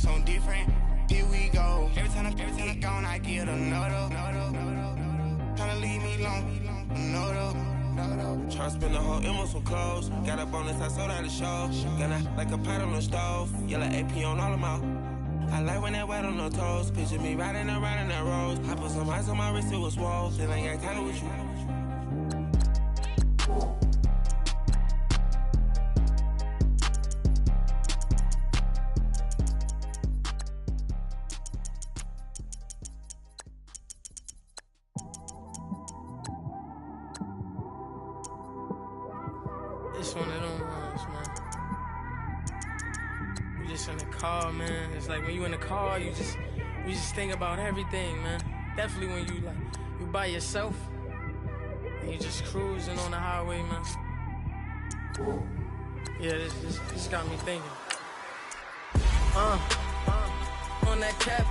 something different. Here we go. Every time I'm gone, I get another. Tryna leave me alone, another. Try to spend the whole M on some clothes. Got a bonus, I sold out the show. Got like a pot on the stove. Yellow AP on all of my. I like when that wet on the toes. Picture me riding around in that rose. I put some ice on my wrist, it was swole. Then I got tired with you. It's one of them ones, man. You just in the car, man. It's like when you in the car, you just think about everything, man. Definitely when you by yourself and you just cruising on the highway, man. Yeah, this got me thinking. On that cap,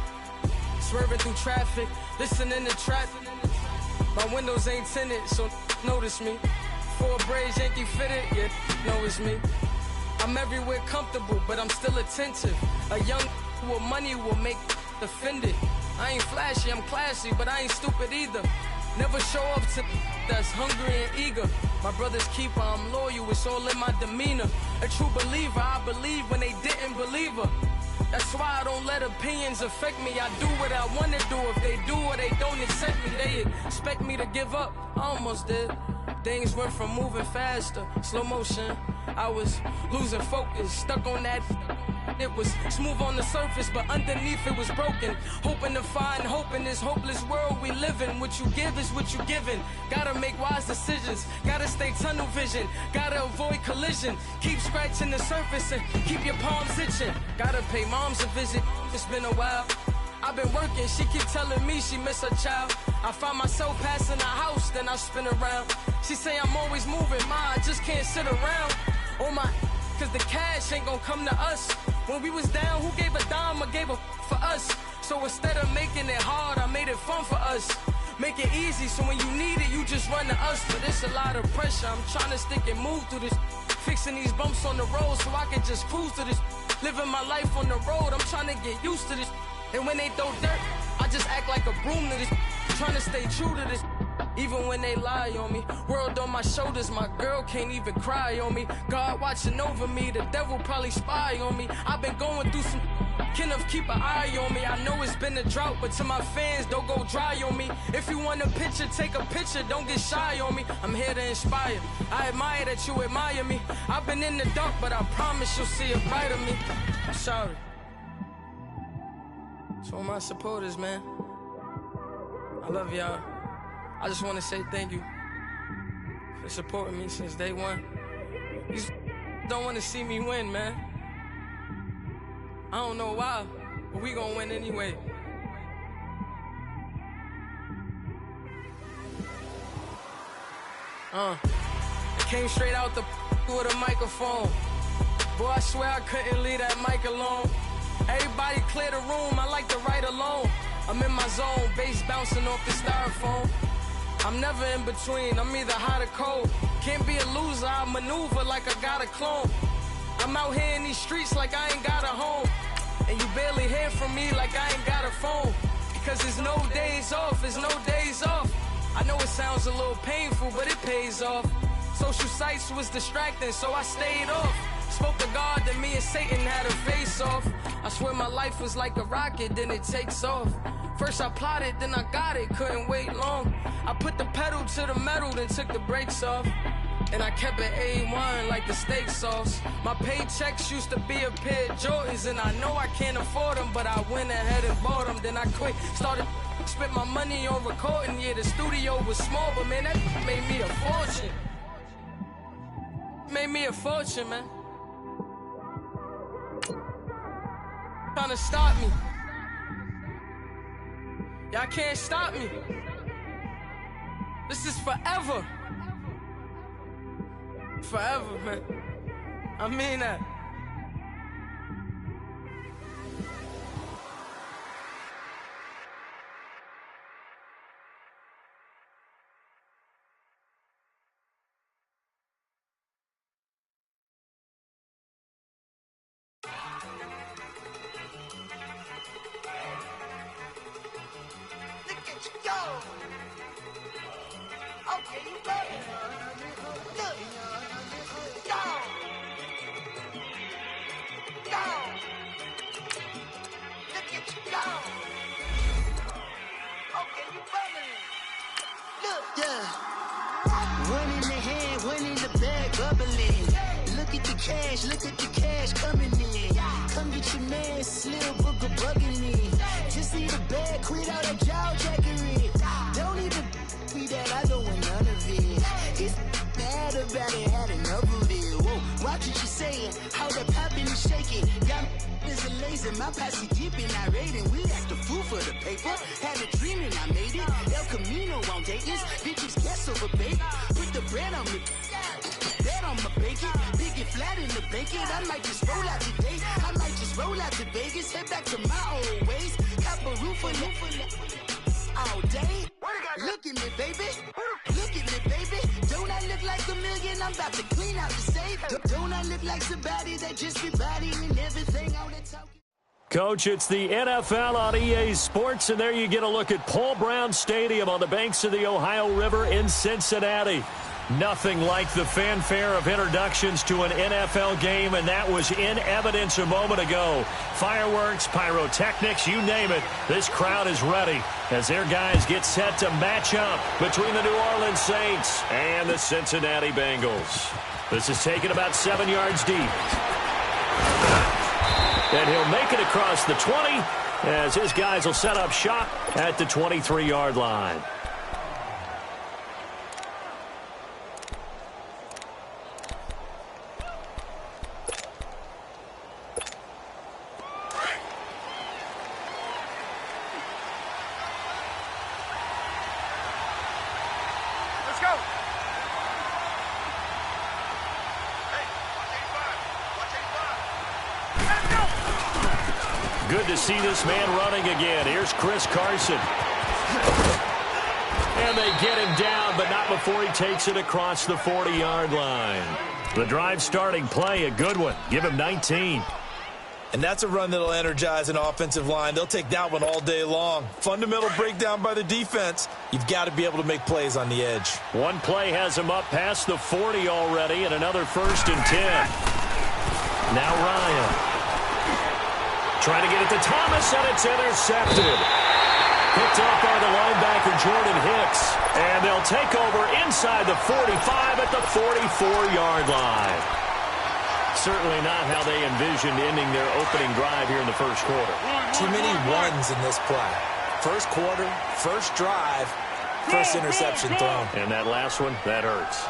swerving through traffic, listening to trap. My windows ain't tinted, so notice me. 4 braids, Yankee fitted, yeah, know it's me. I'm everywhere comfortable, but I'm still attentive. A young with money will make offended. I ain't flashy, I'm classy, but I ain't stupid either. Never show up to that's hungry and eager. My brother's keeper, I'm loyal, it's all in my demeanor. A true believer, I believe when they didn't believe her. That's why I don't let opinions affect me. I do what I wanna do. If they do or they don't accept me, they expect me to give up. I almost did. Things went from moving faster, slow motion. I was losing focus, stuck on that. It was smooth on the surface, but underneath it was broken. Hoping to find hope in this hopeless world we live in. What you give is what you given. Gotta make wise decisions, gotta stay tunnel vision, gotta avoid collision. Keep scratching the surface and keep your palms itching. Gotta pay moms a visit, it's been a while. I've been working, she keep telling me she miss her child. I find myself passing the house, then I spin around. She say I'm always moving, I just can't sit around. Oh my, cause the cash ain't gonna come to us. When we was down, who gave a dime or gave a for us? So instead of making it hard, I made it fun for us. Make it easy, so when you need it, you just run to us. But it's a lot of pressure, I'm trying to stick and move through this. Fixing these bumps on the road so I can just cruise to this. Living my life on the road, I'm trying to get used to this. And when they throw dirt, I just act like a broom to this. Trying to stay true to this. Even when they lie on me, world on my shoulders, my girl can't even cry on me. God watching over me, the devil probably spy on me. I've been going through some, Kenneth keep an eye on me. I know it's been a drought, but to my fans, don't go dry on me. If you want a picture, take a picture, don't get shy on me. I'm here to inspire, I admire that you admire me. I've been in the dark, but I promise you'll see a bright of me. I'm sorry. To all my supporters, man, I love y'all. I just want to say thank you for supporting me since day one. These don't want to see me win, man. I don't know why, but we gonna win anyway. I came straight out the with a microphone. Boy, I swear I couldn't leave that mic alone. Everybody clear the room, I like to write alone. I'm in my zone, bass bouncing off the styrofoam. I'm never in between, I'm either hot or cold. Can't be a loser, I maneuver like I got a clone. I'm out here in these streets like I ain't got a home. And you barely hear from me like I ain't got a phone. Because there's no days off, there's no days off. I know it sounds a little painful, but it pays off. Social sites was distracting, so I stayed off. Spoke to God that me and Satan had a face off. I swear my life was like a rocket, then it takes off. First I plotted, then I got it, couldn't wait long. I put the pedal to the metal, then took the brakes off. And I kept it A1 like the steak sauce. My paychecks used to be a pair of Jordans, and I know I can't afford them, but I went ahead and bought them. Then I quit, started spent my money on recording. Yeah, the studio was small, but man, that made me a fortune. Made me a fortune, man. Trying to stop me. Y'all can't stop me. This is forever. Forever, man. I mean that. Yeah. One in the hand, one in the bag, bubbling. Look at the cash coming in. Come get your man, Slim Booker bugging me. Just need a bag, quit all that jaw jackery. Don't even be that, I don't want none of it. He's mad about it, had enough of it. Whoa, watch what you saying, how that poppin' and shaking. Got me is a laser, my posse deep in our rating. We act a fool for the paper, had a dream and I made it. El Camino on Dayton's, bitches guess over baby. Put the bread on me. Bet on my bacon, big and flat in the bacon. I might just roll out today. I might just roll out to Vegas, head back to my old ways. Cop a roof for all day. Look at me, baby. Look at me, baby. Don't I look like a million? I'm about to clean out the safe. Don't I look like somebody that just be bodying everything on the talk? Coach, it's the NFL on EA Sports, and there you get a look at Paul Brown Stadium on the banks of the Ohio River in Cincinnati. Nothing like the fanfare of introductions to an NFL game, and that was in evidence a moment ago. Fireworks, pyrotechnics, you name it. This crowd is ready as their guys get set to match up between the New Orleans Saints and the Cincinnati Bengals. This is taken about 7 yards deep. And he'll make it across the 20 as his guys will set up shop at the 23-yard line. Good to see this man running again. Here's Chris Carson. And they get him down, but not before he takes it across the 40-yard line. The drive starting play, a good one. Give him 19. And that's a run that'll energize an offensive line. They'll take that one all day long. Fundamental breakdown by the defense. You've got to be able to make plays on the edge. One play has him up past the 40 already, and another 1st and 10. Now Ryan. Trying to get it to Thomas, and it's intercepted. Picked up by the linebacker, Jordan Hicks. And they'll take over inside the 45 at the 44-yard line. Certainly not how they envisioned ending their opening drive here in the first quarter. Too many runs in this play. First quarter, first drive, first interception thrown. And that last one, that hurts.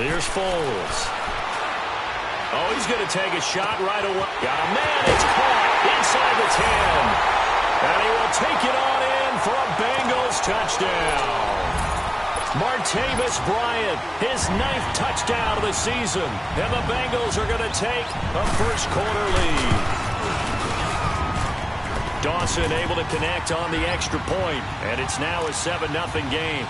Here's Foles. Oh, he's going to take a shot right away. Got a man. It's caught inside the 10. And he will take it on in for a Bengals touchdown. Martavis Bryant, his 9th touchdown of the season. And the Bengals are going to take a first quarter lead. Dawson able to connect on the extra point. And it's now a 7-0 game.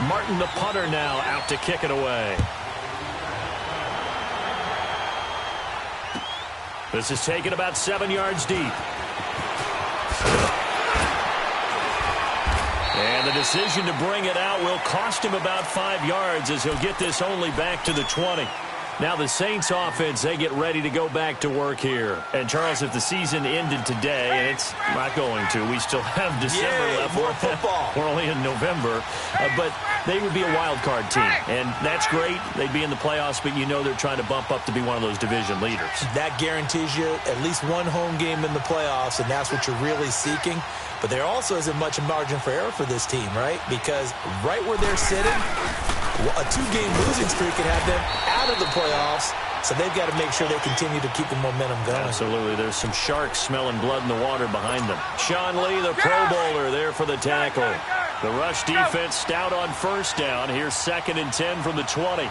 Martin, the punter, now out to kick it away. This is taken about 7 yards deep. And the decision to bring it out will cost him about 5 yards as he'll get this only back to the 20. Now the Saints offense, they get ready to go back to work here. And Charles, if the season ended today, and it's not going to, we still have December left. More football. We're only in November. But they would be a wild card team. And that's great. They'd be in the playoffs, but you know they're trying to bump up to be one of those division leaders. That guarantees you at least one home game in the playoffs, and that's what you're really seeking. But there also isn't much margin for error for this team, right? Because right where they're sitting, a 2-game losing streak can have them out of the playoffs, so they've got to make sure they continue to keep the momentum going. Absolutely. There's some sharks smelling blood in the water behind them. Sean Lee, the Pro Bowler, there for the tackle. The rush defense stout on first down. Here's 2nd and 10 from the 20.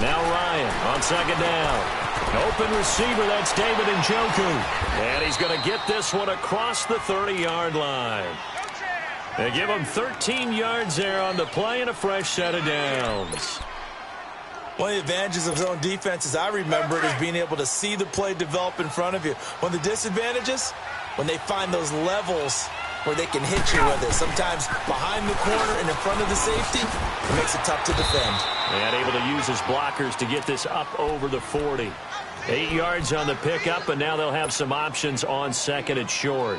Now Ryan on 2nd down. Open receiver, that's David Njoku. And he's going to get this one across the 30-yard line. They give him 13 yards there on the play and a fresh set of downs. One of the advantages of zone defense, as I remember it, is being able to see the play develop in front of you. One of the disadvantages, when they find those levels where they can hit you with it. Sometimes behind the corner and in front of the safety, it makes it tough to defend. And able to use his blockers to get this up over the 40. 8 yards on the pickup, and now they'll have some options on second and short.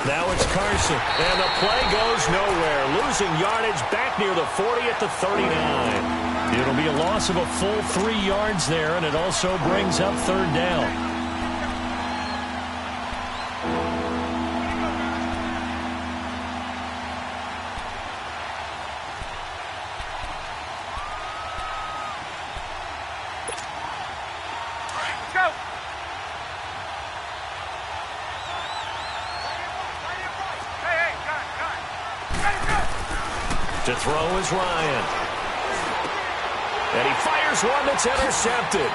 Now it's Carson, and the play goes nowhere. Losing yardage back near the 40 at the 39. It'll be a loss of a full 3 yards there, and it also brings up third down. To throw is Ryan. And he fires one that's intercepted.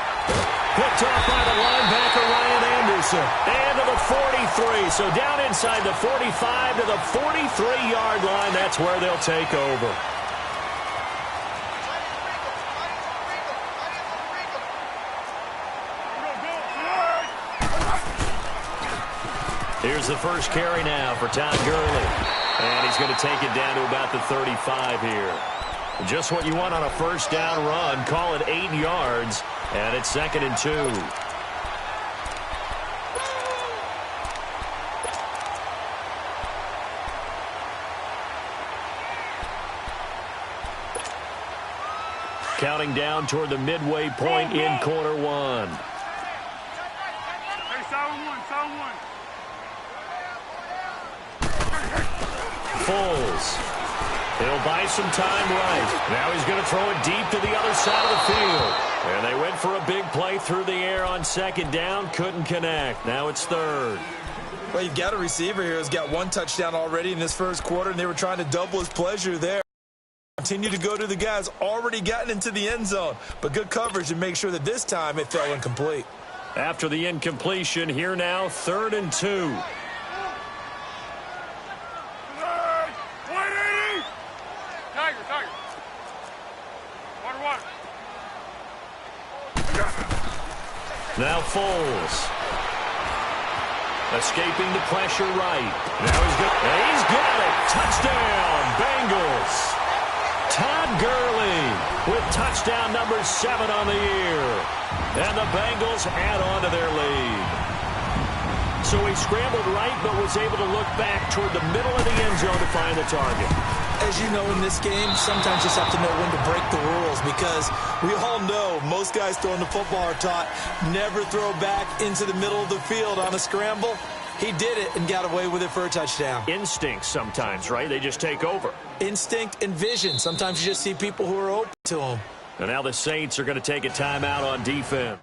Picked off by the linebacker, Ryan Anderson. And to the 43. So down inside the 45 to the 43-yard line. That's where they'll take over. Here's the first carry now for Todd Gurley. And he's going to take it down to about the 35 here. Just what you want on a first down run. Call it 8 yards. And it's 2nd and 2. Counting down toward the midway point in quarter one. Hey, sound one. Foles. He'll buy some time right. Now he's going to throw it deep to the other side of the field. And they went for a big play through the air on second down. Couldn't connect. Now it's third. Well, you've got a receiver here who's got 1 touchdown already in this first quarter, and they were trying to double his pleasure there. Continue to go to the guys already gotten into the end zone. But good coverage to make sure that this time it fell incomplete. After the incompletion, here now, 3rd and 2. Now Foles. Escaping the pressure right. Now he's got it. Touchdown, Bengals. Todd Gurley with touchdown number 7 on the year. And the Bengals add on to their lead. So he scrambled right, but was able to look back toward the middle of the end zone to find the target. As you know, in this game, sometimes you just have to know when to break the rules, because we all know most guys throwing the football are taught never throw back into the middle of the field on a scramble. He did it and got away with it for a touchdown. Instinct sometimes, right? They just take over. Instinct and vision. Sometimes you just see people who are open to them. And now the Saints are going to take a timeout on defense.